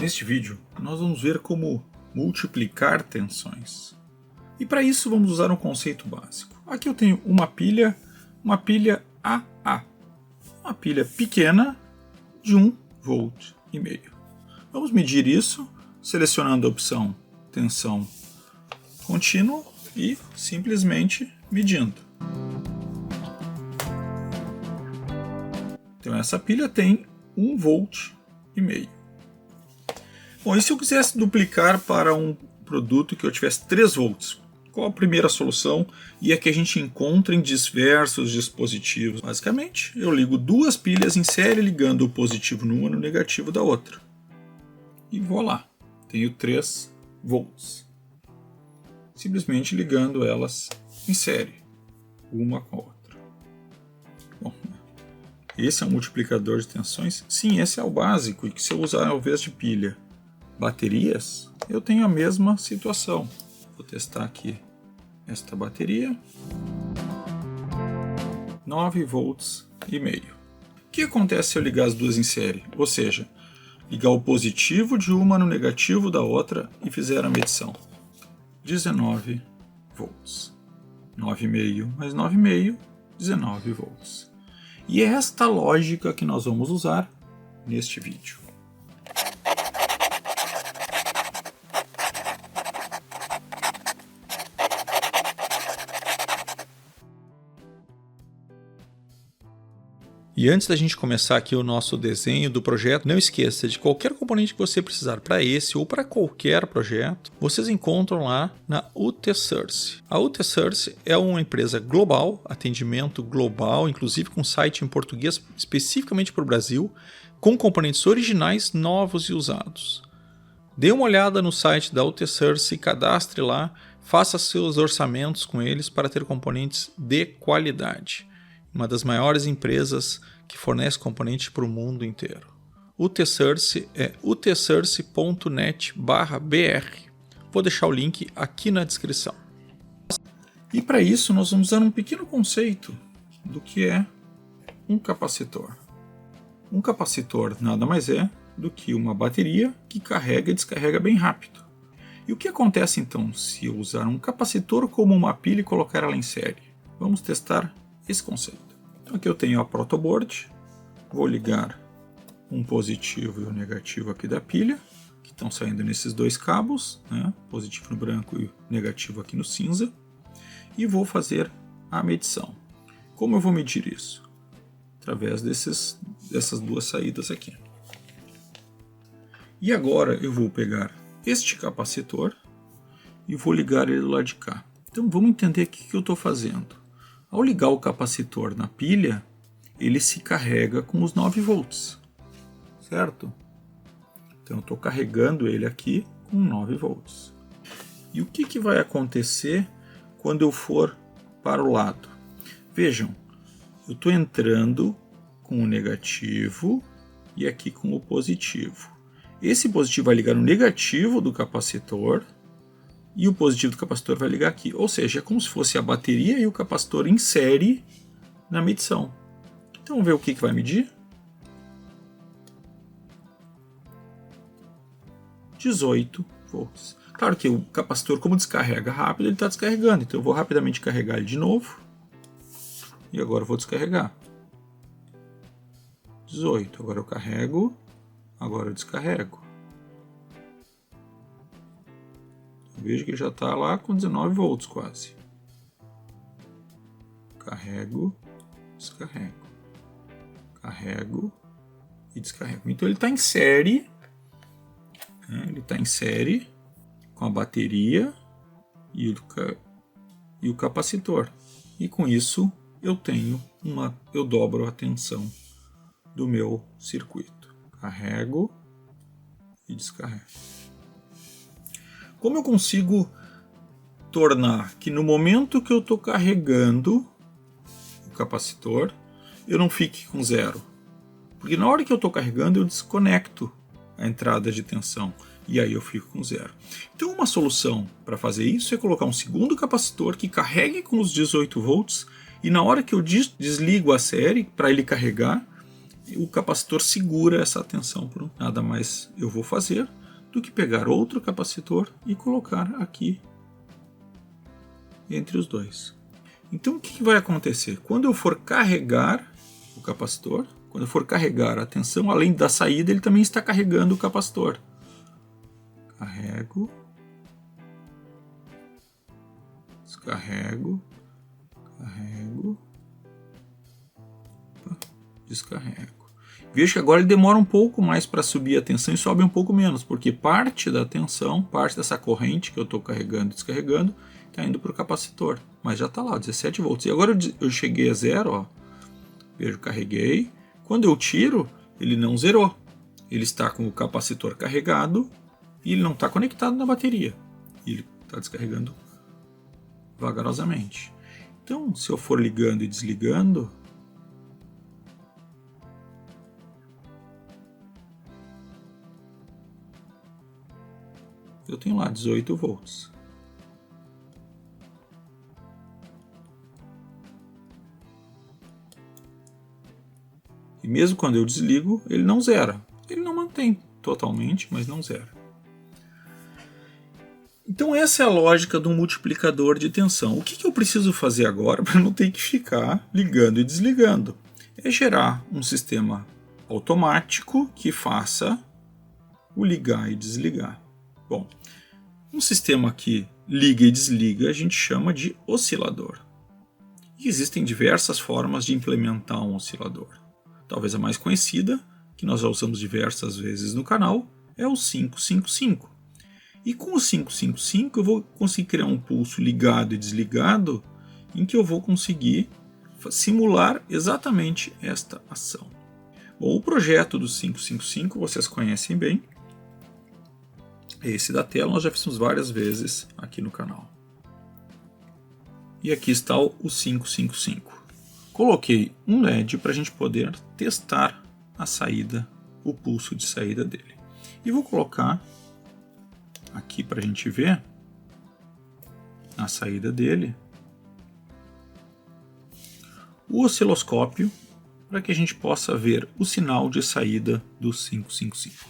Neste vídeo, nós vamos ver como multiplicar tensões. E para isso vamos usar um conceito básico. Aqui eu tenho uma pilha AA. Uma pilha pequena de 1,5 volt. Vamos medir isso selecionando a opção tensão contínua e simplesmente medindo. Então essa pilha tem 1,5 volt. Bom, e se eu quisesse duplicar para um produto que eu tivesse 3 volts? Qual a primeira solução? E é que a gente encontra em diversos dispositivos. Basicamente, eu ligo duas pilhas em série, ligando o positivo numa no negativo da outra. E vou lá. Tenho 3 volts. Simplesmente ligando elas em série, uma com a outra. Bom, esse é um multiplicador de tensões? Sim, esse é o básico. E que se eu usar ao invés de pilha baterias, eu tenho a mesma situação. Vou testar aqui esta bateria. 9,5 volts. O que acontece se eu ligar as duas em série? Ou seja, ligar o positivo de uma no negativo da outra e fizer a medição. 19 volts. 9,5 mais 9,5, 19 volts. E é esta lógica que nós vamos usar neste vídeo. E antes da gente começar aqui o nosso desenho do projeto, não esqueça de qualquer componente que você precisar para esse ou para qualquer projeto, vocês encontram lá na UTSource. A UTSource é uma empresa global, atendimento global, inclusive com site em português especificamente para o Brasil, com componentes originais, novos e usados. Dê uma olhada no site da UTSource, cadastre lá, faça seus orçamentos com eles para ter componentes de qualidade. Uma das maiores empresas que fornece componentes para o mundo inteiro. UTSource é utsource.net/br. Vou deixar o link aqui na descrição. E para isso nós vamos usar um pequeno conceito do que é um capacitor. Um capacitor nada mais é do que uma bateria que carrega e descarrega bem rápido. E o que acontece então se eu usar um capacitor como uma pilha e colocar ela em série? Vamos testar esse conceito. Então aqui eu tenho a protoboard, vou ligar um positivo e um negativo aqui da pilha, que estão saindo nesses dois cabos, né? Positivo no branco e negativo aqui no cinza, e vou fazer a medição. Como eu vou medir isso? Através dessas duas saídas aqui. E agora eu vou pegar este capacitor e vou ligar ele do lado de cá. Então vamos entender o que eu estou fazendo. Ao ligar o capacitor na pilha, ele se carrega com os 9 volts, certo? Então eu estou carregando ele aqui com 9 volts. E o que vai acontecer quando eu for para o lado? Vejam, eu estou entrando com o negativo e aqui com o positivo. Esse positivo vai ligar no negativo do capacitor, e o positivo do capacitor vai ligar aqui. Ou seja, é como se fosse a bateria e o capacitor em série na medição. Então vamos ver o que vai medir. 18 volts. Claro que o capacitor, como descarrega rápido, ele está descarregando. Então eu vou rapidamente carregar ele de novo. E agora eu vou descarregar. 18. Agora eu carrego. Agora eu descarrego. Veja que ele já está lá com 19 volts quase. Carrego, descarrego. Carrego e descarrego. Então ele está em série. Né? Ele está em série com a bateria e o capacitor. E com isso eu dobro a tensão do meu circuito. Carrego e descarrego. Como eu consigo tornar que no momento que eu estou carregando o capacitor, eu não fique com zero? Porque na hora que eu estou carregando, eu desconecto a entrada de tensão e aí eu fico com zero. Então uma solução para fazer isso é colocar um segundo capacitor que carregue com os 18 volts e na hora que eu desligo a série para ele carregar, o capacitor segura essa tensão. Nada mais eu vou fazer do que pegar outro capacitor e colocar aqui entre os dois. Então o que vai acontecer? Quando eu for carregar o capacitor, quando eu for carregar a tensão, além da saída, ele também está carregando o capacitor. Carrego, descarrego, carrego, descarrego. Veja que agora ele demora um pouco mais para subir a tensão e sobe um pouco menos, porque parte da tensão, parte dessa corrente que eu estou carregando e descarregando, está indo para o capacitor. Mas já está lá, 17 volts. E agora eu cheguei a zero, ó. Veja, carreguei. Quando eu tiro, ele não zerou. Ele está com o capacitor carregado e ele não está conectado na bateria. Ele está descarregando vagarosamente. Então, se eu for ligando e desligando, eu tenho lá 18 volts. E mesmo quando eu desligo, ele não zera. Ele não mantém totalmente, mas não zera. Então essa é a lógica do multiplicador de tensão. O que eu preciso fazer agora para não ter que ficar ligando e desligando? É gerar um sistema automático que faça o ligar e desligar. Bom, um sistema que liga e desliga a gente chama de oscilador. E existem diversas formas de implementar um oscilador. Talvez a mais conhecida, que nós já usamos diversas vezes no canal, é o 555. E com o 555 eu vou conseguir criar um pulso ligado e desligado em que eu vou conseguir simular exatamente esta ação. Bom, o projeto do 555 vocês conhecem bem. Esse da tela nós já fizemos várias vezes aqui no canal. E aqui está o 555. Coloquei um LED para a gente poder testar a saída, o pulso de saída dele. E vou colocar aqui para a gente ver a saída dele o osciloscópio para que a gente possa ver o sinal de saída do 555.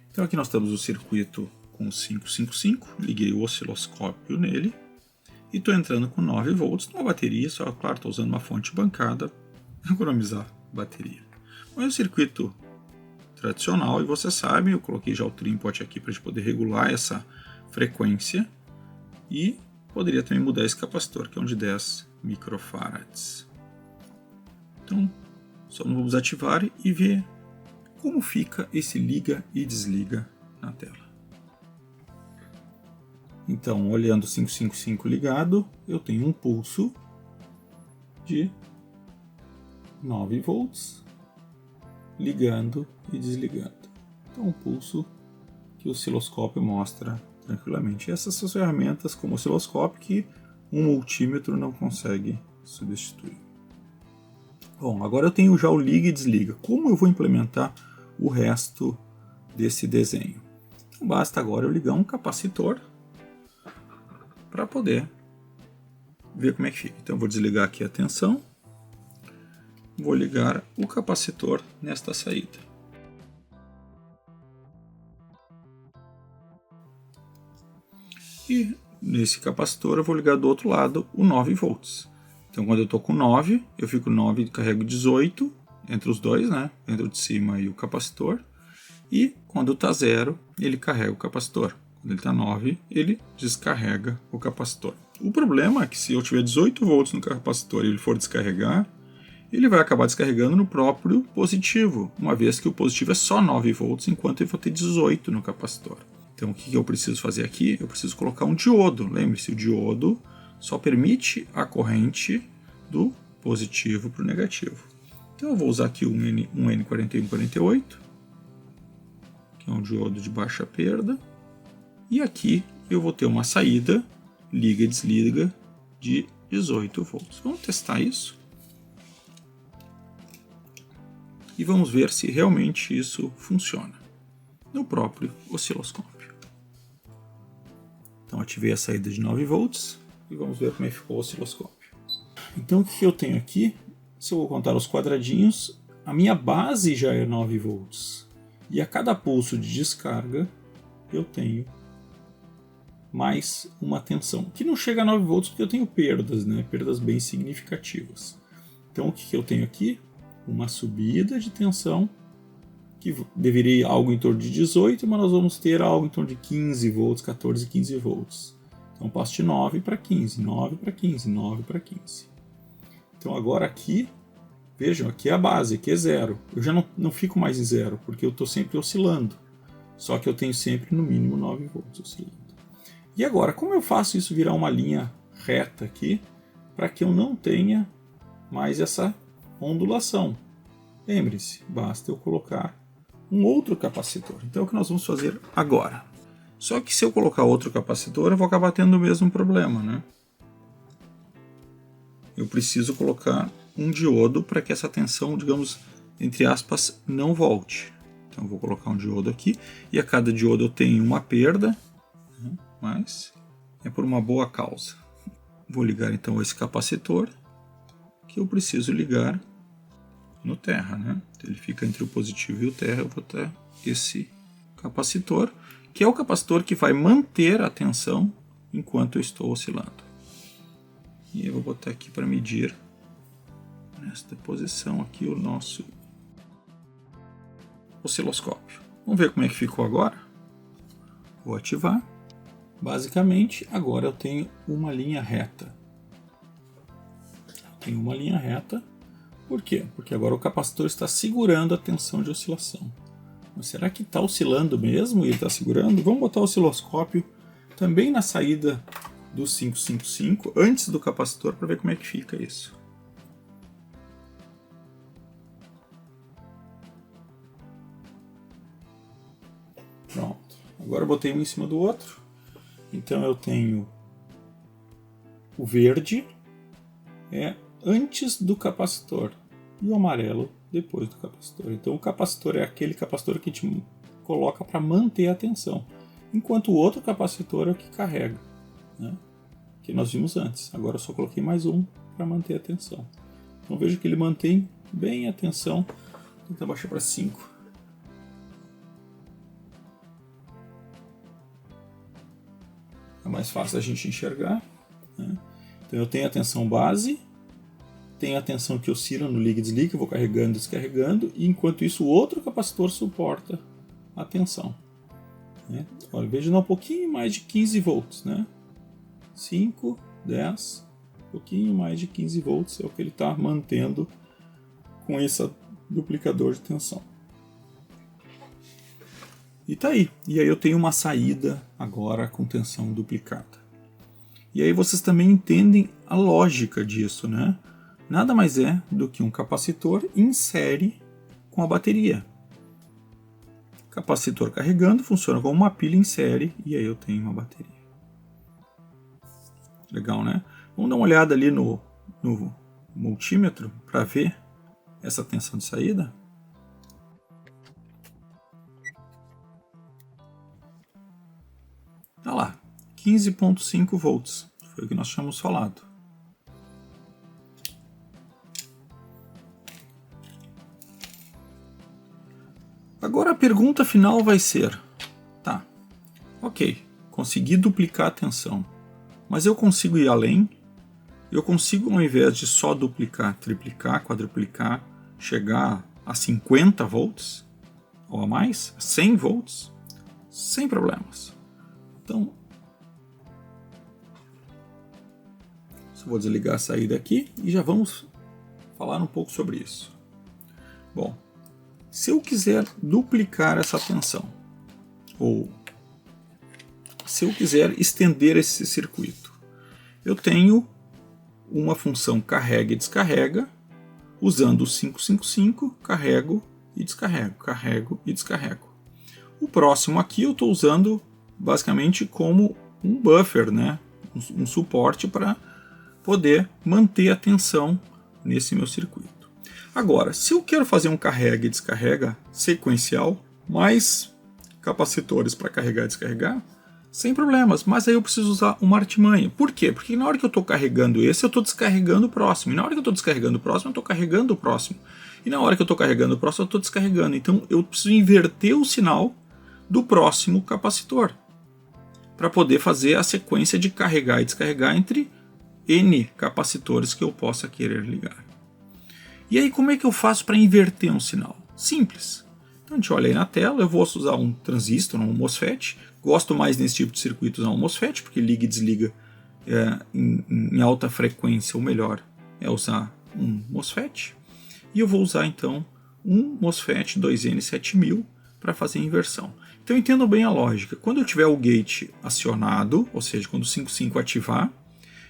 Então aqui nós temos o circuito com o 555, liguei o osciloscópio nele e estou entrando com 9 volts numa bateria, só claro, estou usando uma fonte bancada para economizar bateria. Mas é um circuito tradicional e você sabe, eu coloquei já o trim-pot aqui para a gente poder regular essa frequência e poderia também mudar esse capacitor, que é um de 10 microfarads. Então, só vamos ativar e ver como fica esse liga e desliga na tela. Então, olhando o 555 ligado, eu tenho um pulso de 9 volts ligando e desligando. Então, um pulso que o osciloscópio mostra tranquilamente. Essas são as ferramentas como o osciloscópio que um multímetro não consegue substituir. Bom, agora eu tenho já o liga e desliga. Como eu vou implementar o resto desse desenho? Então, basta agora eu ligar um capacitor para poder ver como é que fica. Então eu vou desligar aqui a tensão, vou ligar o capacitor nesta saída. E nesse capacitor eu vou ligar do outro lado o 9 volts. Então quando eu estou com 9, eu fico 9 e carrego 18 entre os dois, né? Entre o de cima e o capacitor. E quando está 0, ele carrega o capacitor. Quando ele está 9, ele descarrega o capacitor. O problema é que se eu tiver 18 volts no capacitor e ele for descarregar, ele vai acabar descarregando no próprio positivo, uma vez que o positivo é só 9 volts, enquanto eu vou ter 18 no capacitor. Então o que eu preciso fazer aqui? Eu preciso colocar um diodo. Lembre-se, o diodo só permite a corrente do positivo para o negativo. Então eu vou usar aqui um N4148, que é um diodo de baixa perda. E aqui eu vou ter uma saída, liga e desliga, de 18 volts. Vamos testar isso. E vamos ver se realmente isso funciona no próprio osciloscópio. Então ativei a saída de 9 volts e vamos ver como é que ficou o osciloscópio. Então o que eu tenho aqui se eu vou contar os quadradinhos, a minha base já é 9 volts. E a cada pulso de descarga, eu tenho mais uma tensão, que não chega a 9 volts porque eu tenho perdas, né? Perdas bem significativas. Então o que eu tenho aqui? Uma subida de tensão, que deveria ir algo em torno de 18, mas nós vamos ter algo em torno de 15 volts, 14, 15 volts. Então passo de 9 para 15, 9 para 15, 9 para 15. Então agora aqui, vejam, aqui é a base, aqui é 0. Eu já não fico mais em 0, porque eu estou sempre oscilando. Só que eu tenho sempre no mínimo 9 volts oscilando. E agora, como eu faço isso virar uma linha reta aqui, para que eu não tenha mais essa ondulação? Lembre-se, basta eu colocar um outro capacitor. Então é o que nós vamos fazer agora. Só que se eu colocar outro capacitor, eu vou acabar tendo o mesmo problema, né? Eu preciso colocar um diodo para que essa tensão, digamos, entre aspas, não volte. Então eu vou colocar um diodo aqui, e a cada diodo eu tenho uma perda, mas é por uma boa causa. Vou ligar então esse capacitor, que eu preciso ligar no terra, né? Ele fica entre o positivo e o terra. Eu vou ter esse capacitor, que é o capacitor que vai manter a tensão enquanto eu estou oscilando. E eu vou botar aqui para medir nesta posição aqui o nosso osciloscópio. Vamos ver como é que ficou agora? Vou ativar. Basicamente, agora eu tenho uma linha reta. Tenho uma linha reta. Por quê? Porque agora o capacitor está segurando a tensão de oscilação. Mas será que está oscilando mesmo e ele está segurando? Vamos botar o osciloscópio também na saída do 555, antes do capacitor, para ver como é que fica isso. Pronto. Agora eu botei um em cima do outro. Então eu tenho o verde antes do capacitor e o amarelo depois do capacitor. Então o capacitor é aquele capacitor que te coloca para manter a tensão, enquanto o outro capacitor é o que carrega, né? Que nós vimos antes. Agora eu só coloquei mais um para manter a tensão. Então veja que ele mantém bem a tensão. Vou tentar baixar para 5. É mais fácil a gente enxergar, né? Então eu tenho a tensão base, tenho a tensão que oscila no liga e desliga, eu vou carregando e descarregando, e enquanto isso o outro capacitor suporta a tensão, né? Olha, veja, dá um pouquinho mais de 15 volts, né? 5, 10, um pouquinho mais de 15 volts é o que ele está mantendo com esse duplicador de tensão. E tá aí. E aí eu tenho uma saída agora com tensão duplicada. E aí vocês também entendem a lógica disso, né? Nada mais é do que um capacitor em série com a bateria. Capacitor carregando funciona como uma pilha em série e aí eu tenho uma bateria. Legal, né? Vamos dar uma olhada ali no multímetro para ver essa tensão de saída. Tá lá, 15,5 volts, foi o que nós tínhamos falado. Agora a pergunta final vai ser, tá, ok, consegui duplicar a tensão, mas eu consigo ir além? Eu consigo, ao invés de só duplicar, triplicar, quadruplicar, chegar a 50 volts ou a mais, 100 volts, sem problemas. Então, só vou desligar a saída aqui e já vamos falar um pouco sobre isso. Bom, se eu quiser duplicar essa tensão, ou se eu quiser estender esse circuito, eu tenho uma função carrega e descarrega, usando o 555, carrego e descarrego, carrego e descarrego. O próximo aqui eu estou usando basicamente como um buffer, né? Um suporte para poder manter a tensão nesse meu circuito. Agora, se eu quero fazer um carrega e descarrega sequencial, mais capacitores para carregar e descarregar, sem problemas, mas aí eu preciso usar uma artimanha. Por quê? Porque na hora que eu estou carregando esse, eu estou descarregando o próximo. E na hora que eu estou descarregando o próximo, eu estou carregando o próximo. E na hora que eu estou carregando o próximo, eu estou descarregando. Então eu preciso inverter o sinal do próximo capacitor para poder fazer a sequência de carregar e descarregar entre N capacitores que eu possa querer ligar. E aí como é que eu faço para inverter um sinal? Simples. Então a gente olha aí na tela, eu vou usar um transistor, um MOSFET. Gosto mais nesse tipo de circuito usar um MOSFET, porque liga e desliga em alta frequência, ou melhor, é usar um MOSFET. E eu vou usar então um MOSFET 2N7000 para fazer a inversão. Então entendam bem a lógica. Quando eu tiver o gate acionado, ou seja, quando o 5,5 ativar,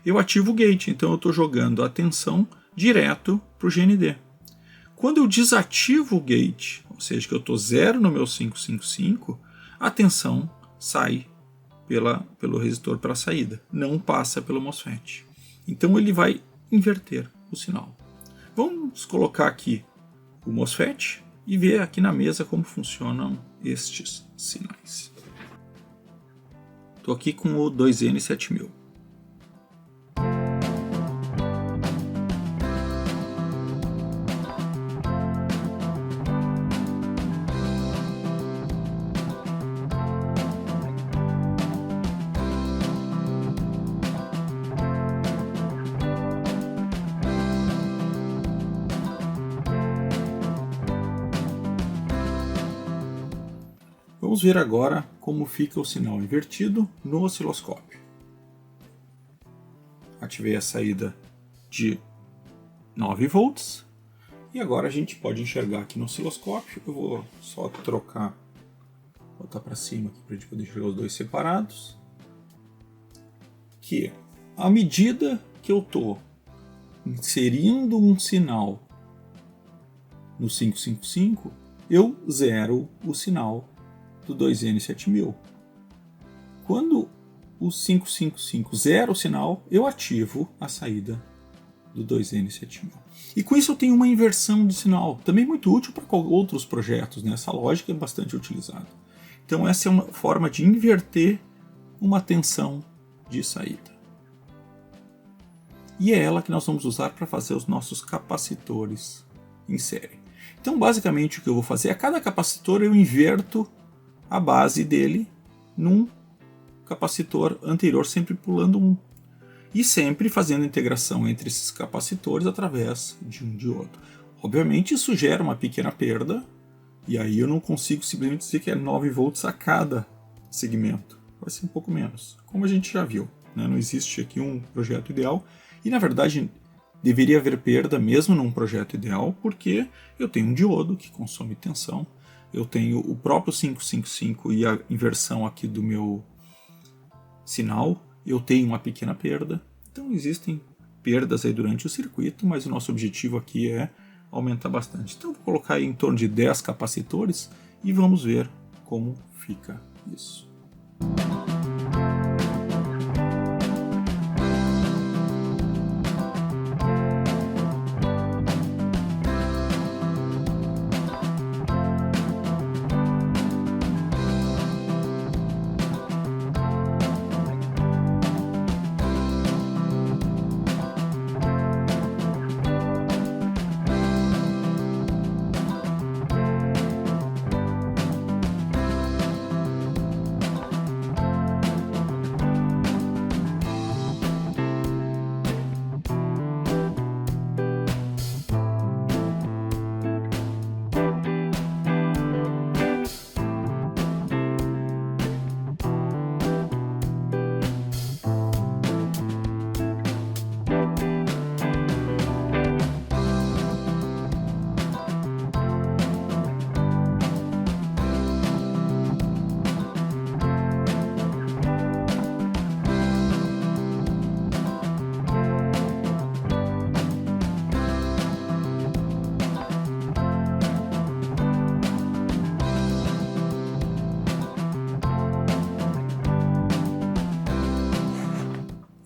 eu ativo o gate. Então eu estou jogando a tensão direto para o GND. Quando eu desativo o gate, ou seja, que eu estou zero no meu 555, a tensão sai pelo resistor para a saída, não passa pelo MOSFET. Então ele vai inverter o sinal. Vamos colocar aqui o MOSFET e ver aqui na mesa como funcionam estes sinais. Estou aqui com o 2N7000. Vamos ver agora como fica o sinal invertido no osciloscópio. Ativei a saída de 9 volts e agora a gente pode enxergar aqui no osciloscópio. Eu vou só botar para cima aqui para a gente poder enxergar os dois separados. Que à medida que eu estou inserindo um sinal no 555, eu zero o sinal do 2N7000. Quando o 555 zera o sinal, eu ativo a saída do 2N7000. E com isso eu tenho uma inversão de sinal, também muito útil para outros projetos, né? Essa lógica é bastante utilizada. Então essa é uma forma de inverter uma tensão de saída. E é ela que nós vamos usar para fazer os nossos capacitores em série. Então basicamente o que eu vou fazer é a cada capacitor eu inverto a base dele num capacitor anterior, sempre pulando um. E sempre fazendo a integração entre esses capacitores através de um diodo. Obviamente isso gera uma pequena perda, e aí eu não consigo simplesmente dizer que é 9 volts a cada segmento. Vai ser um pouco menos, como a gente já viu, né? Não existe aqui um projeto ideal, e na verdade deveria haver perda mesmo num projeto ideal, porque eu tenho um diodo que consome tensão, eu tenho o próprio 555 e a inversão aqui do meu sinal, eu tenho uma pequena perda. Então existem perdas aí durante o circuito, mas o nosso objetivo aqui é aumentar bastante. Então eu vou colocar aí em torno de 10 capacitores e vamos ver como fica isso.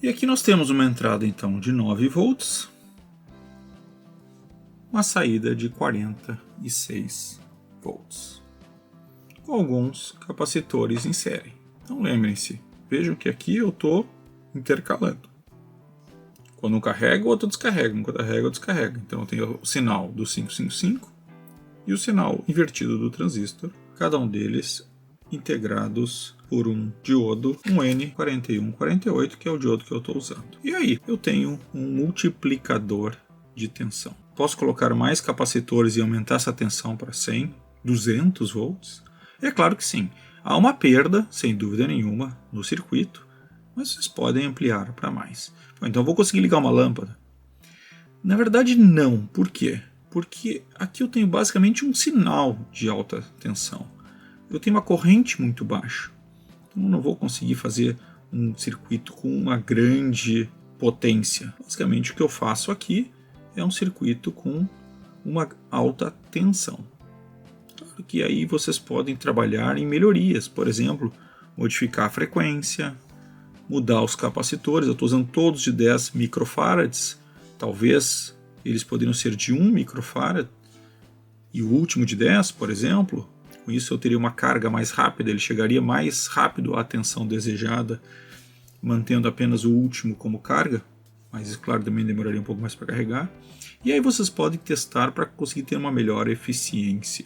E aqui nós temos uma entrada então de 9 volts, uma saída de 46 volts, com alguns capacitores em série. Então lembrem-se, Vejam que aqui eu estou intercalando. Quando um carrega, o outro descarrega. Quando carrega, eu descarrego. Então eu tenho o sinal do 555 e o sinal invertido do transistor, cada um deles integrados por um diodo, um N4148, que é o diodo que eu estou usando. E aí eu tenho um multiplicador de tensão. Posso colocar mais capacitores e aumentar essa tensão para 100, 200 volts? É claro que sim. Há uma perda, sem dúvida nenhuma, no circuito, mas vocês podem ampliar para mais. Bom, então eu vou conseguir ligar uma lâmpada? Na verdade não. Por quê? Porque aqui eu tenho basicamente um sinal de alta tensão. Eu tenho uma corrente muito baixa. Então eu não vou conseguir fazer um circuito com uma grande potência. Basicamente o que eu faço aqui é um circuito com uma alta tensão. Claro que aí vocês podem trabalhar em melhorias, por exemplo, modificar a frequência, mudar os capacitores. Eu estou usando todos de 10 microfarads, talvez eles poderiam ser de 1 microfarad e o último de 10, por exemplo. Com isso eu teria uma carga mais rápida, ele chegaria mais rápido à tensão desejada, mantendo apenas o último como carga, mas claro, também demoraria um pouco mais para carregar. E aí vocês podem testar para conseguir ter uma melhor eficiência.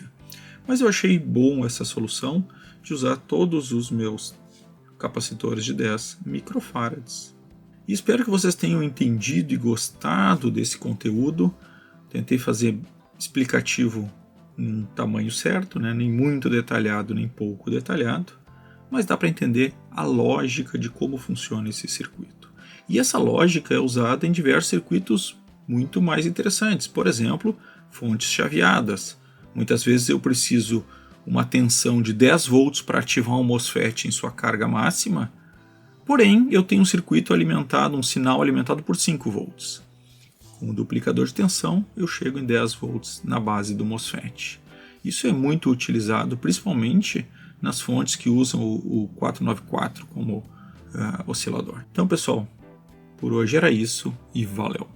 Mas eu achei bom essa solução de usar todos os meus capacitores de 10 microfarads. E espero que vocês tenham entendido e gostado desse conteúdo. Tentei fazer explicativo em tamanho certo, né? Nem muito detalhado, nem pouco detalhado, mas dá para entender a lógica de como funciona esse circuito. E essa lógica é usada em diversos circuitos muito mais interessantes. Por exemplo, fontes chaveadas. Muitas vezes eu preciso uma tensão de 10 volts para ativar um MOSFET em sua carga máxima, porém eu tenho um circuito alimentado, um sinal alimentado por 5 volts. Com o duplicador de tensão eu chego em 10 volts na base do MOSFET. Isso é muito utilizado principalmente nas fontes que usam o 494 como oscilador. Então pessoal, por hoje era isso e valeu!